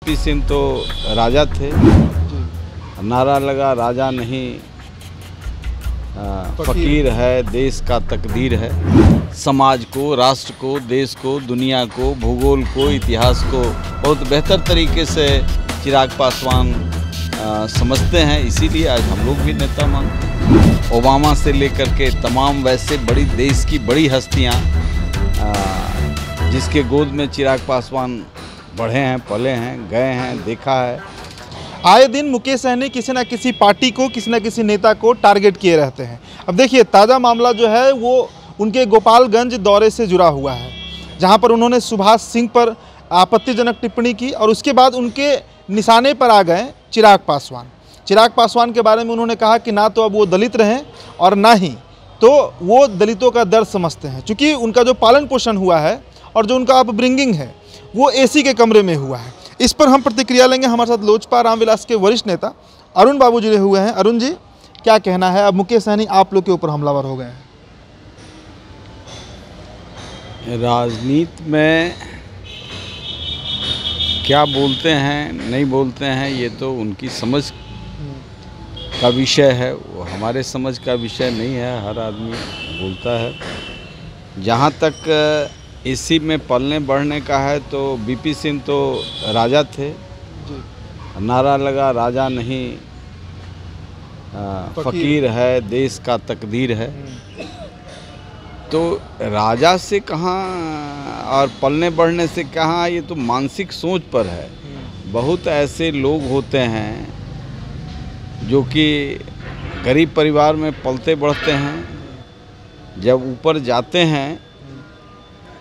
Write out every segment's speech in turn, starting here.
VP Singh तो राजा थे, नारा लगा राजा नहीं फकीर है, देश का तकदीर है। समाज को, राष्ट्र को, देश को, दुनिया को, भूगोल को, इतिहास को बहुत बेहतर तरीके से चिराग पासवान समझते हैं, इसीलिए आज हम लोग भी नेता मानते हैं। ओबामा से लेकर के तमाम वैसे बड़ी देश की बड़ी हस्तियां जिसके गोद में चिराग पासवान बढ़े हैं, पले हैं, गए हैं, देखा है। आए दिन मुकेश सहनी किसी न किसी पार्टी को, किसी न किसी नेता को टारगेट किए रहते हैं। अब देखिए, ताज़ा मामला जो है वो उनके गोपालगंज दौरे से जुड़ा हुआ है, जहां पर उन्होंने सुभाष सिंह पर आपत्तिजनक टिप्पणी की और उसके बाद उनके निशाने पर आ गए चिराग पासवान। चिराग पासवान के बारे में उन्होंने कहा कि ना तो अब वो दलित रहें और ना ही तो वो दलितों का दर्द समझते हैं, क्योंकि उनका जो पालन पोषण हुआ है और जो उनका अपब्रिंगिंग है वो एसी के कमरे में हुआ है। इस पर हम प्रतिक्रिया लेंगे। हमारे साथ लोजपा रामविलास के वरिष्ठ नेता अरुण बाबू जुड़े हुए हैं। अरुण जी, क्या कहना है? अब मुकेश सहनी आप लोग के ऊपर हमलावर हो गए हैं। राजनीति में क्या बोलते हैं, नहीं बोलते हैं, ये तो उनकी समझ का विषय है, वो हमारे समझ का विषय नहीं है। हर आदमी बोलता है। जहाँ तक इसी में पलने बढ़ने का है तो वीपी सिंह तो राजा थे, नारा लगा राजा नहीं फकीर है, देश का तकदीर है। तो राजा से कहाँ और पलने बढ़ने से कहाँ, ये तो मानसिक सोच पर है। बहुत ऐसे लोग होते हैं जो कि गरीब परिवार में पलते बढ़ते हैं, जब ऊपर जाते हैं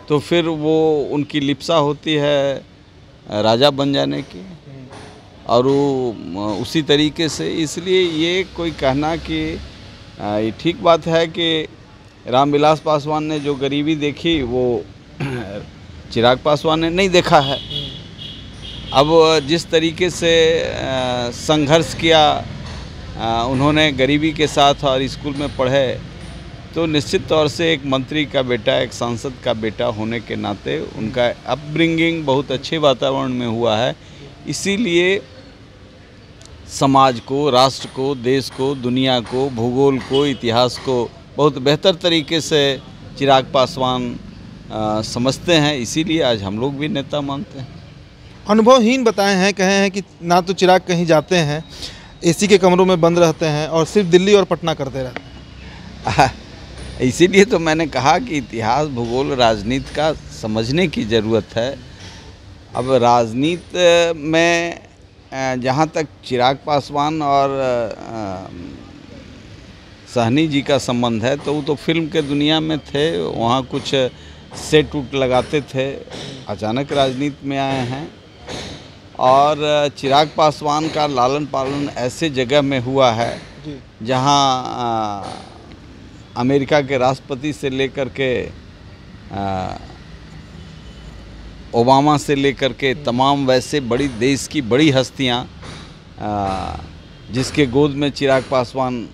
तो फिर वो उनकी लिप्सा होती है राजा बन जाने की, और वो उसी तरीके से, इसलिए ये कोई कहना कि ये ठीक बात है कि रामविलास पासवान ने जो गरीबी देखी वो चिराग पासवान ने नहीं देखा है। अब जिस तरीके से संघर्ष किया उन्होंने गरीबी के साथ और स्कूल में पढ़े, तो निश्चित तौर से एक मंत्री का बेटा, एक सांसद का बेटा होने के नाते उनका अपब्रिंगिंग बहुत अच्छे वातावरण में हुआ है। इसीलिए समाज को, राष्ट्र को, देश को, दुनिया को, भूगोल को, इतिहास को बहुत बेहतर तरीके से चिराग पासवान समझते हैं, इसीलिए आज हम लोग भी नेता मानते हैं। अनुभवहीन बताए हैं, कहे हैं कि ना तो चिराग कहीं जाते हैं, एसी के कमरों में बंद रहते हैं और सिर्फ दिल्ली और पटना करते रहते हैं। इसीलिए तो मैंने कहा कि इतिहास, भूगोल, राजनीति का समझने की ज़रूरत है। अब राजनीति में जहाँ तक चिराग पासवान और सहनी जी का संबंध है, तो वो तो फिल्म के दुनिया में थे, वहाँ कुछ सेट उट लगाते थे, अचानक राजनीति में आए हैं। और चिराग पासवान का लालन पालन ऐसे जगह में हुआ है जहाँ अमेरिका के राष्ट्रपति से लेकर के ओबामा से लेकर के तमाम वैसे बड़ी देश की बड़ी हस्तियां जिसके गोद में चिराग पासवान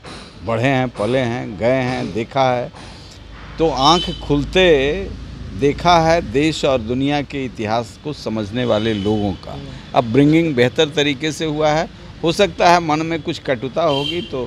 बढ़े हैं, पले हैं, गए हैं, देखा है। तो आंख खुलते देखा है देश और दुनिया के इतिहास को समझने वाले लोगों का अपब्रिंगिंग बेहतर तरीके से हुआ है। हो सकता है मन में कुछ कटुता होगी तो